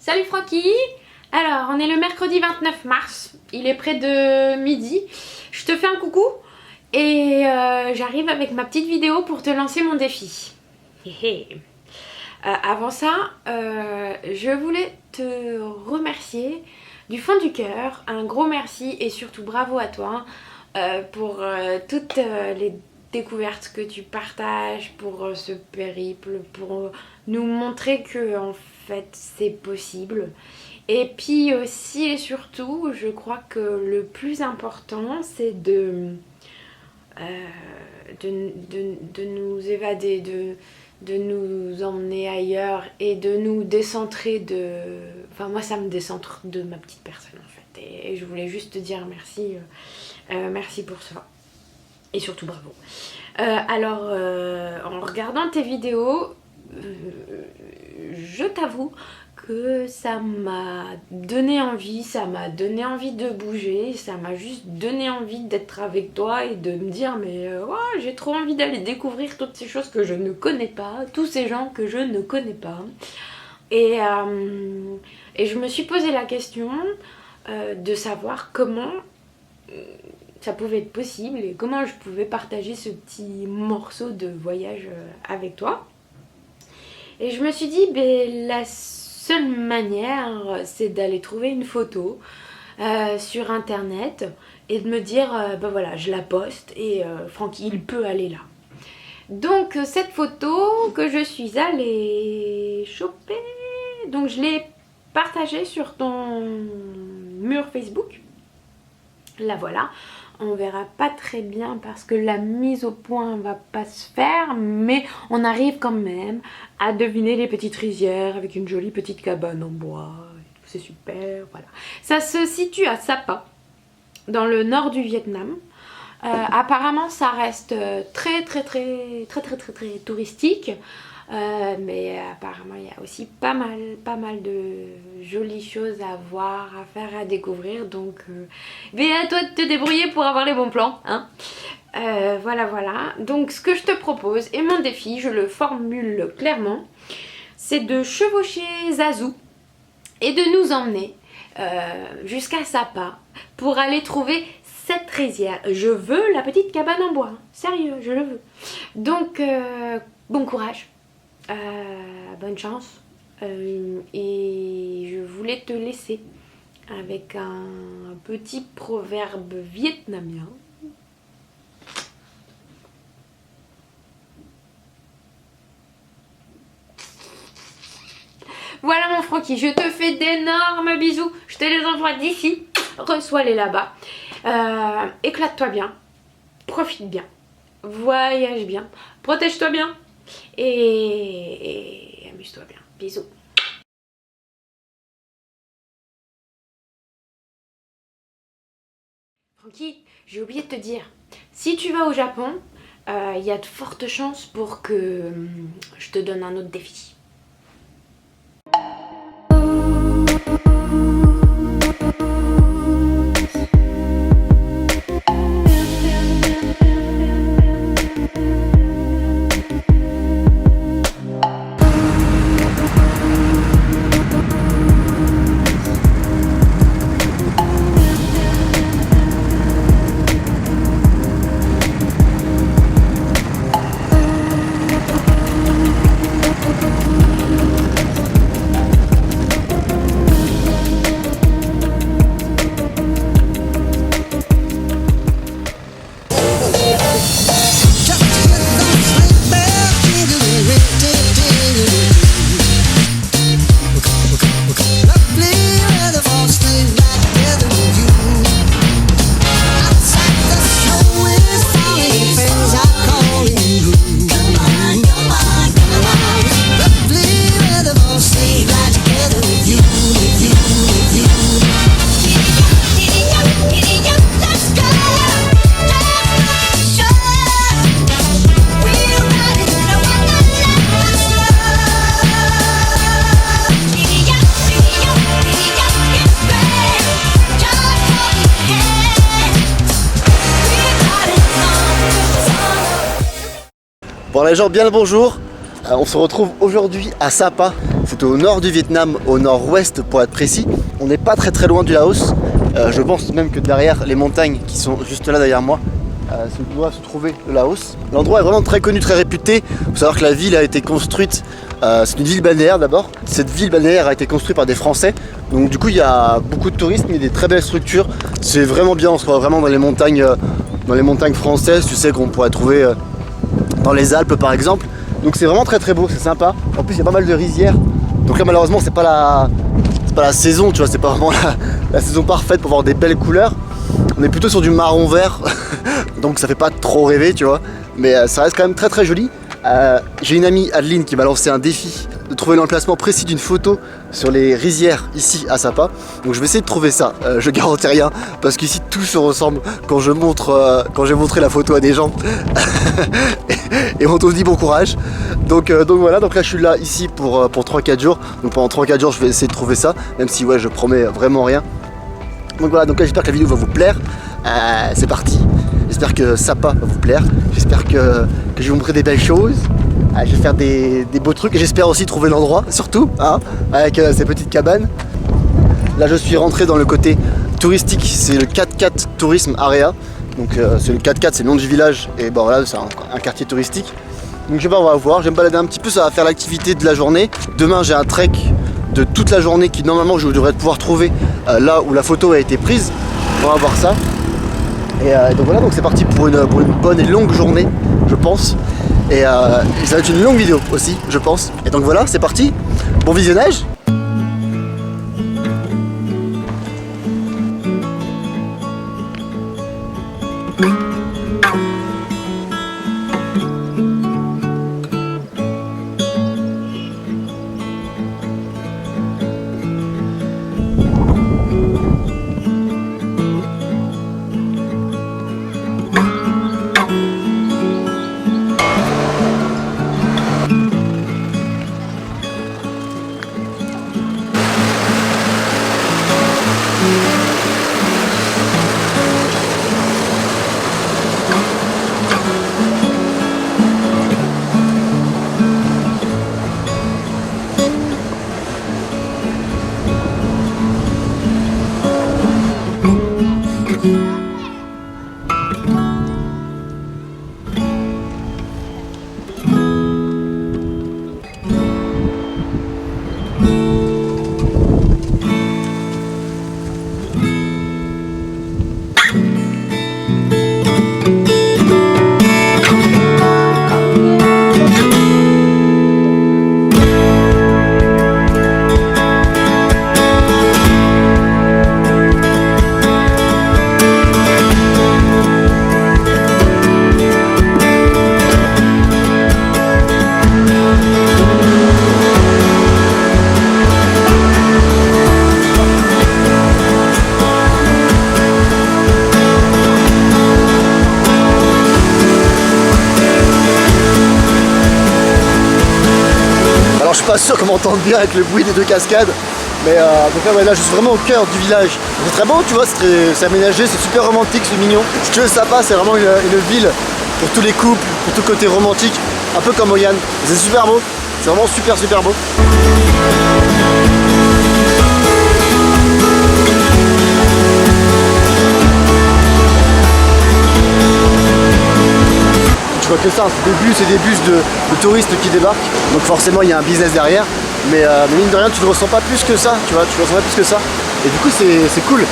Salut Francky. Alors, on est le mercredi 29 mars, il est près de midi. Je te fais un coucou et j'arrive avec ma petite vidéo pour te lancer mon défi. Avant ça, je voulais te remercier du fond du cœur. Un gros merci et surtout bravo à toi pour toutes les découvertes que tu partages, pour ce périple, pour nous montrer que en fait c'est possible. Et puis aussi et surtout, je crois que le plus important c'est de nous évader, de nous emmener ailleurs et de nous décentrer de... Enfin moi ça me décentre de ma petite personne en fait. Et je voulais juste te dire merci, merci pour ça. Et surtout bravo. En regardant tes vidéos, je t'avoue que ça m'a donné envie, de bouger, ça m'a juste donné envie d'être avec toi et de me dire mais j'ai trop envie d'aller découvrir toutes ces choses que je ne connais pas, tous ces gens que je ne connais pas. Et je me suis posé la question de savoir comment ça pouvait être possible et comment je pouvais partager ce petit morceau de voyage avec toi. Et je me suis dit, la seule manière, c'est d'aller trouver une photo sur internet et de me dire, voilà, je la poste et Francky, il peut aller là. Donc cette photo que je suis allée choper, donc je l'ai partagée sur ton mur Facebook. La voilà. On verra pas très bien parce que la mise au point va pas se faire, mais on arrive quand même à deviner les petites rizières avec une jolie petite cabane en bois. C'est super, voilà. Ça se situe à Sapa, dans le nord du Vietnam. Apparemment ça reste très touristique. Mais apparemment il y a aussi pas mal de jolies choses à voir, à faire, à découvrir. Donc à toi de te débrouiller pour avoir les bons plans, hein. Voilà. Donc ce que je te propose et mon défi, je le formule clairement, c'est de chevaucher Zazou et de nous emmener jusqu'à Sapa pour aller trouver cette rizière. Je veux la petite cabane en bois, hein. Sérieux, je le veux. Donc bon courage. Bonne chance et je voulais te laisser avec un petit proverbe vietnamien. Voilà mon Francky, je te fais d'énormes bisous, je te les envoie d'ici, reçois-les là-bas. Éclate-toi bien, profite bien, voyage bien, protège-toi bien. Et amuse-toi bien. Bisous. Francky, j'ai oublié de te dire, si tu vas au Japon, il y a de fortes chances pour que je te donne un autre défi. Bon les gens, bien le bonjour. On se retrouve aujourd'hui à Sapa. C'est au nord du Vietnam, au nord-ouest pour être précis. On n'est pas très loin du Laos. Je pense même que derrière les montagnes qui sont juste là derrière moi, doit se trouver le Laos. L'endroit est vraiment très connu, très réputé. Il faut savoir que la ville a été construite, c'est une ville balnéaire d'abord. Cette ville balnéaire a été construite par des Français. Donc du coup il y a beaucoup de touristes, mais des très belles structures. C'est vraiment bien, on se voit vraiment dans les montagnes françaises, tu sais, qu'on pourrait trouver dans les Alpes par exemple. Donc c'est vraiment très beau, c'est sympa. En plus il y a pas mal de rizières. Donc là malheureusement c'est pas la saison, tu vois, c'est pas vraiment la saison parfaite pour voir des belles couleurs. On est plutôt sur du marron vert, donc ça fait pas trop rêver, tu vois. Mais ça reste quand même très joli. J'ai une amie, Adeline, qui m'a lancé un défi de trouver l'emplacement précis d'une photo sur les rizières ici à Sapa. Donc je vais essayer de trouver ça, je garantis rien, parce qu'ici tout se ressemble quand j'ai montré la photo à des gens. Et on te dit bon courage. Donc voilà, donc là je suis là ici pour 3-4 jours. Donc pendant 3-4 jours je vais essayer de trouver ça, même si ouais je promets vraiment rien. Donc voilà, donc là j'espère que la vidéo va vous plaire. C'est parti. J'espère que Sapa va vous plaire. J'espère que je vais vous montrer des belles choses. Je vais faire des beaux trucs. Et j'espère aussi trouver l'endroit, surtout, hein, avec ces petites cabanes. Là je suis rentré dans le côté touristique. C'est le 4x4 Tourisme Area. Donc c'est le 4x4, c'est le nom du village. Et bon voilà, c'est un quartier touristique. Donc je sais pas, on va voir. Je vais me balader un petit peu, ça va faire l'activité de la journée. Demain j'ai un trek de toute la journée qui normalement je devrais pouvoir trouver là où la photo a été prise. On va voir ça. Et donc voilà, donc c'est parti pour une bonne et longue journée, je pense. Et ça va être une longue vidéo aussi, je pense. Et donc voilà, c'est parti. Bon visionnage. Pas sûr qu'on m'entende bien avec le bruit des deux cascades, mais donc là, ouais, là je suis vraiment au cœur du village. C'est très beau, tu vois, c'est aménagé, c'est super romantique, c'est mignon. Si tu veux, Sapa c'est vraiment une ville pour tous les couples, pour tout côté romantique, un peu comme Hoi An. C'est super beau, c'est vraiment super beau. Je vois que ça, c'est des bus de touristes qui débarquent, donc forcément il y a un business derrière, mais mine de rien tu ne ressens pas plus que ça, tu vois, tu ressens pas plus que ça, et du coup c'est cool.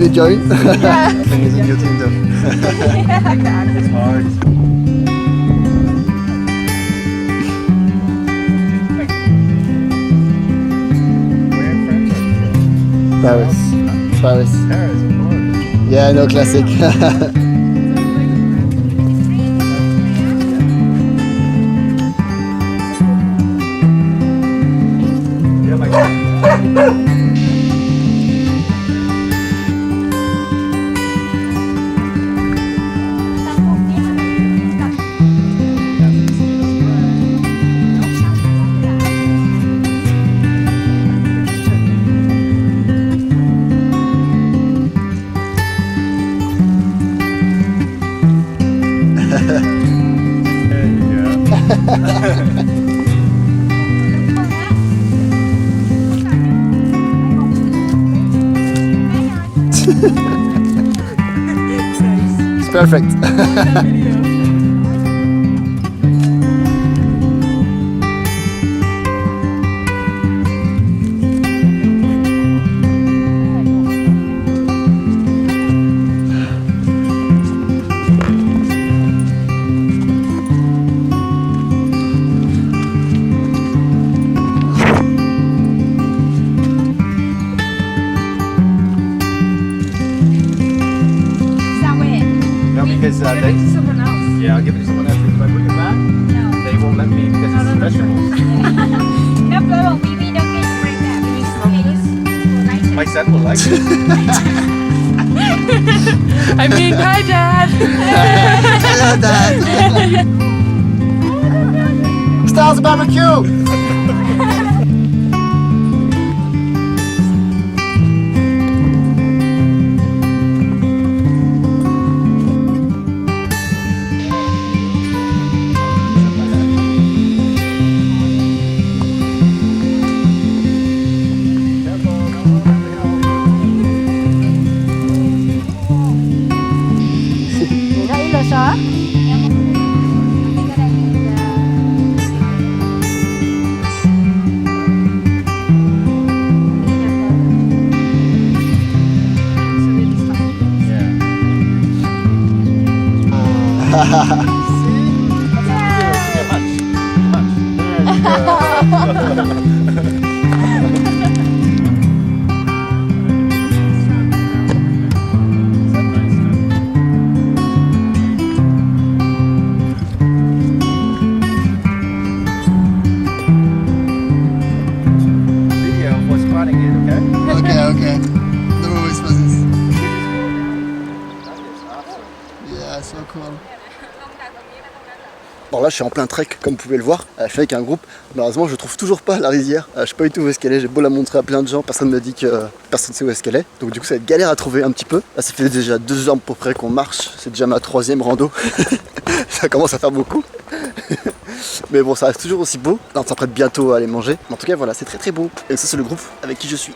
many join? Yeah. Amazing your team though. It's hard. Where in France? Paris. Paris. Paris, of course. Yeah, no classic. Yeah, like there you go. It's perfect. No, because Give it to someone else. yeah, I'll give it to someone else. Because if I bring it back, No. they won't let me because it's vegetables. No problem. We don't get to break that. My son will like it. I'm being hi, Dad. Hello, Dad. Stars barbecue. Video for spotting it, okay? Okay. No worries for this. That is awesome. Yeah, so cool. Bon là je suis en plein trek comme vous pouvez le voir, je suis avec un groupe, malheureusement je trouve toujours pas la rizière, je sais pas du tout où est-ce qu'elle est, j'ai beau la montrer à plein de gens, personne me dit que personne sait où est-ce qu'elle est, donc du coup ça va être galère à trouver un petit peu. Là ça fait déjà 2 heures à peu près qu'on marche, c'est déjà ma 3e rando, ça commence à faire beaucoup. Mais bon ça reste toujours aussi beau, là on s'apprête bientôt à aller manger, en tout cas voilà c'est très très beau, et ça c'est le groupe avec qui je suis.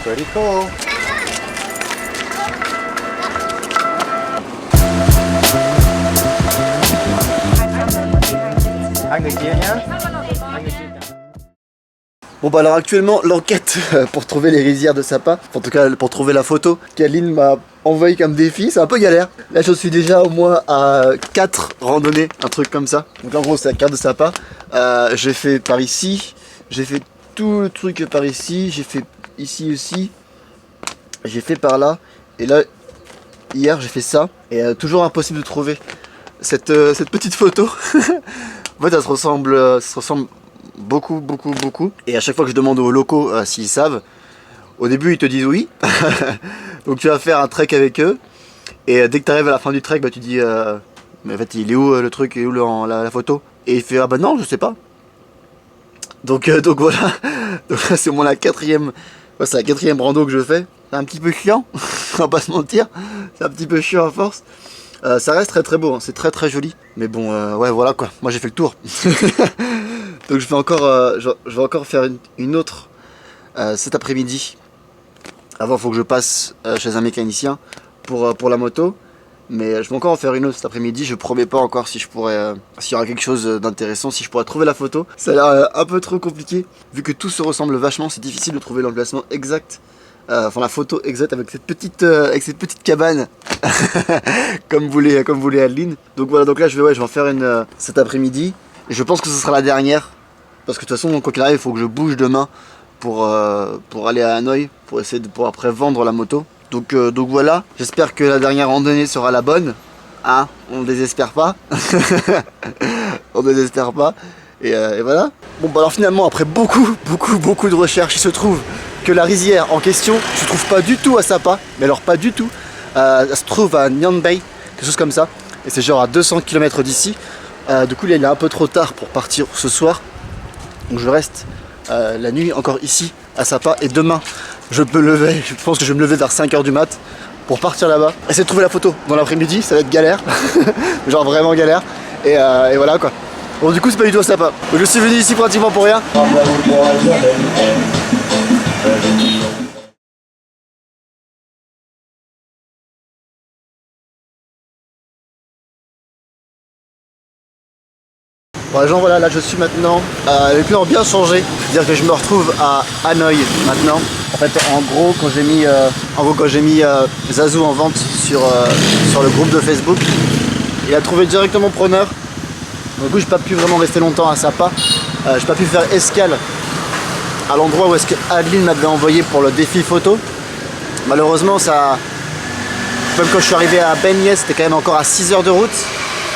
Pretty cool. Hai người chia nhá. Hai người chia. Bon bah alors actuellement l'enquête pour trouver les rizières de Sapa, en tout cas pour trouver la photo qu'Aline m'a envoyé comme défi, c'est un peu galère. Là je suis déjà au moins à 4 randonnées, un truc comme ça. Donc en gros c'est la carte de Sapa. J'ai fait par ici, j'ai fait tout le truc par ici, j'ai fait ici aussi, j'ai fait par là, et là hier j'ai fait ça, et toujours impossible de trouver cette petite photo. En fait ça se ressemble beaucoup. Et à chaque fois que je demande aux locaux s'ils savent, au début ils te disent oui. Donc tu vas faire un trek avec eux. Et dès que tu arrives à la fin du trek, bah, tu dis mais en fait il est où le truc, il est où la photo? Et il fait ah bah non je sais pas. Donc voilà. Donc là c'est la quatrième. Ouais, c'est la quatrième rando que je fais. C'est un petit peu chiant, on va pas se mentir. C'est un petit peu chiant à force. Ça reste très beau, hein. C'est très joli. Mais bon, ouais, voilà quoi. Moi j'ai fait le tour. Donc je vais encore faire une autre cet après-midi. Avant, il faut que je passe chez un mécanicien pour la moto. Mais je vais encore en faire une autre cet après-midi. Je promets pas encore si je pourrais, s'il y aura quelque chose d'intéressant, si je pourrais trouver la photo. Ça a l'air un peu trop compliqué. Vu que tout se ressemble vachement, c'est difficile de trouver l'emplacement exact. Enfin la photo exacte avec cette petite cabane comme voulait Adeline. Donc voilà, donc là je vais en faire une cet après-midi. Et je pense que ce sera la dernière. Parce que de toute façon, quoi qu'il arrive, il faut que je bouge demain pour aller à Hanoï, pour essayer de pouvoir après vendre la moto. Donc voilà, j'espère que la dernière randonnée sera la bonne. Hein, on ne désespère pas. On ne désespère pas. Et voilà. Bon bah alors finalement, après beaucoup de recherches, il se trouve que la rizière en question, je ne trouve pas du tout à Sapa. Mais alors pas du tout. Elle se trouve à Nyanbay, quelque chose comme ça. Et c'est genre à 200 km d'ici. Du coup là il est un peu trop tard pour partir ce soir. Donc je reste la nuit encore ici à Sapa. Et demain je pense que je vais me lever vers 5h du mat pour partir là-bas. Essayer de trouver la photo dans l'après-midi, ça va être galère. Genre vraiment galère. Et voilà quoi. Bon du coup c'est pas du tout à Sapa. Donc je suis venu ici pratiquement pour rien. Bon, genre voilà, là je suis maintenant, les plans ont bien changé, c'est-à-dire que je me retrouve à Hanoï maintenant. En fait, en gros, quand j'ai mis Zazou en vente sur le groupe de Facebook, il a trouvé directement preneur. Donc, du coup, j'ai pas pu vraiment rester longtemps à Sapa. J'ai pas pu faire escale à l'endroit où est-ce que Adeline m'avait envoyé pour le défi photo. Malheureusement, même quand je suis arrivé à Benyes, c'était quand même encore à 6 heures de route.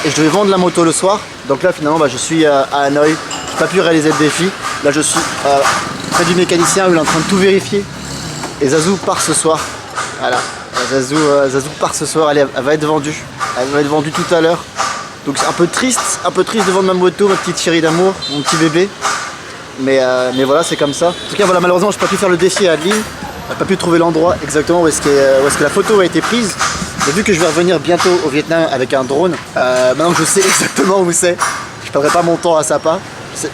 Et je devais vendre la moto le soir. Donc là finalement je suis à Hanoï. J'ai pas pu réaliser le défi. Là je suis près du mécanicien où il est en train de tout vérifier. Et Zazou part ce soir. Voilà. Zazou part ce soir, elle va être vendue. Elle va être vendue tout à l'heure. Donc c'est un peu triste de vendre ma moto, ma petite chérie d'amour, mon petit bébé. Mais voilà, c'est comme ça. En tout cas voilà, malheureusement j'ai pas pu faire le défi à Adeline. J'ai pas pu trouver l'endroit exactement où est-ce que la photo a été prise. Et vu que je vais revenir bientôt au Vietnam avec un drone, maintenant que je sais exactement où c'est, je perdrai pas mon temps à Sapa,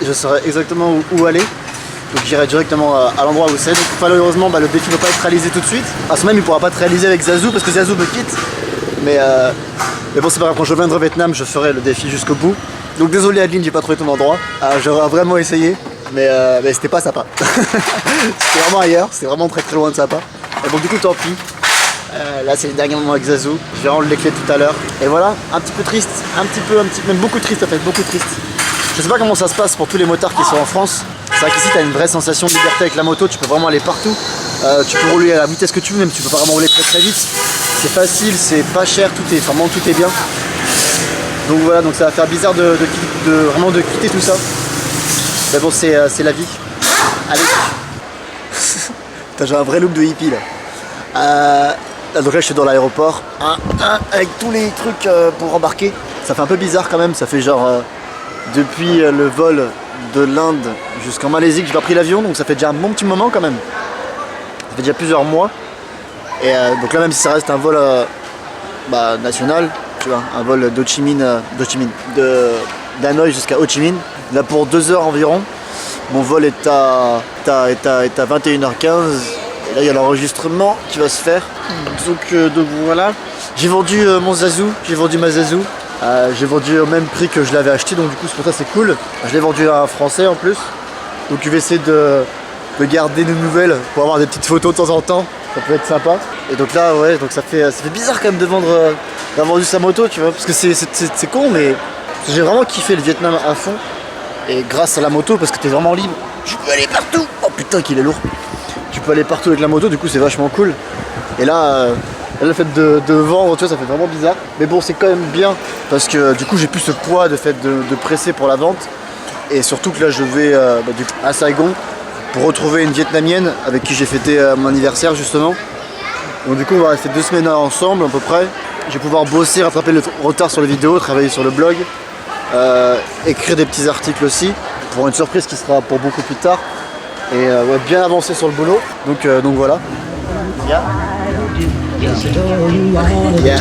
je saurai exactement où aller. Donc j'irai directement à l'endroit où c'est. Donc malheureusement le défi ne peut pas être réalisé tout de suite. À ce même il ne pourra pas être réalisé avec Zazou parce que Zazou me quitte. Mais bon c'est pas grave, quand je reviendrai au Vietnam je ferai le défi jusqu'au bout. Donc désolé Adeline, j'ai pas trouvé ton endroit. J'aurais vraiment essayé, mais c'était pas Sapa. C'était vraiment ailleurs, c'était vraiment très loin de Sapa. Et bon du coup tant pis. Là c'est les derniers moments avec Zazou, je vais rendre les clés tout à l'heure. Et voilà, un petit peu triste, même beaucoup triste en fait, beaucoup triste. Je sais pas comment ça se passe pour tous les motards qui sont en France. C'est vrai qu'ici t'as une vraie sensation de liberté avec la moto, tu peux vraiment aller partout. Tu peux rouler à la vitesse que tu veux, même tu peux pas vraiment rouler très vite. C'est facile, c'est pas cher, tout est bien. Donc voilà, donc ça va faire bizarre de quitter tout ça. Mais bon c'est la vie. Allez. J'ai un vrai look de hippie là. Donc là je suis dans l'aéroport avec tous les trucs pour embarquer. Ça fait un peu bizarre quand même, ça fait genre depuis le vol de l'Inde jusqu'en Malaisie que j'ai pas pris l'avion, donc ça fait déjà un bon petit moment quand même. Ça fait déjà plusieurs mois. Et donc là même si ça reste un vol national, tu vois, un vol d'Hanoï jusqu'à Ho Chi Minh, là pour 2 heures environ. Mon vol est à 21h15. Et là il y a l'enregistrement qui va se faire. Donc voilà. J'ai vendu mon Zazou, j'ai vendu ma Zazou. J'ai vendu au même prix que je l'avais acheté, donc du coup c'est pour ça c'est cool. Je l'ai vendu à un Français en plus. Donc je vais essayer de garder des nouvelles pour avoir des petites photos de temps en temps. Ça peut être sympa. Et donc là, ouais, donc ça fait bizarre quand même de vendre, d'avoir vendu sa moto, tu vois, parce que c'est con, mais j'ai vraiment kiffé le Vietnam à fond. Et grâce à la moto, parce que t'es vraiment libre, je peux aller partout. Oh putain qu'il est lourd. Tu peux aller partout avec la moto, du coup c'est vachement cool. Et là, le fait de vendre, tu vois, ça fait vraiment bizarre. Mais bon, c'est quand même bien, parce que du coup j'ai plus ce poids de fait de presser pour la vente. Et surtout que là je vais à Saigon pour retrouver une Vietnamienne avec qui j'ai fêté mon anniversaire justement. Donc du coup on va rester 2 semaines ensemble à peu près. Je vais pouvoir bosser, rattraper le retard sur les vidéos, travailler sur le blog, écrire des petits articles aussi, pour une surprise qui sera pour beaucoup plus tard. Et ouais, bien avancer sur le boulot. Donc voilà. Yeah. Yeah.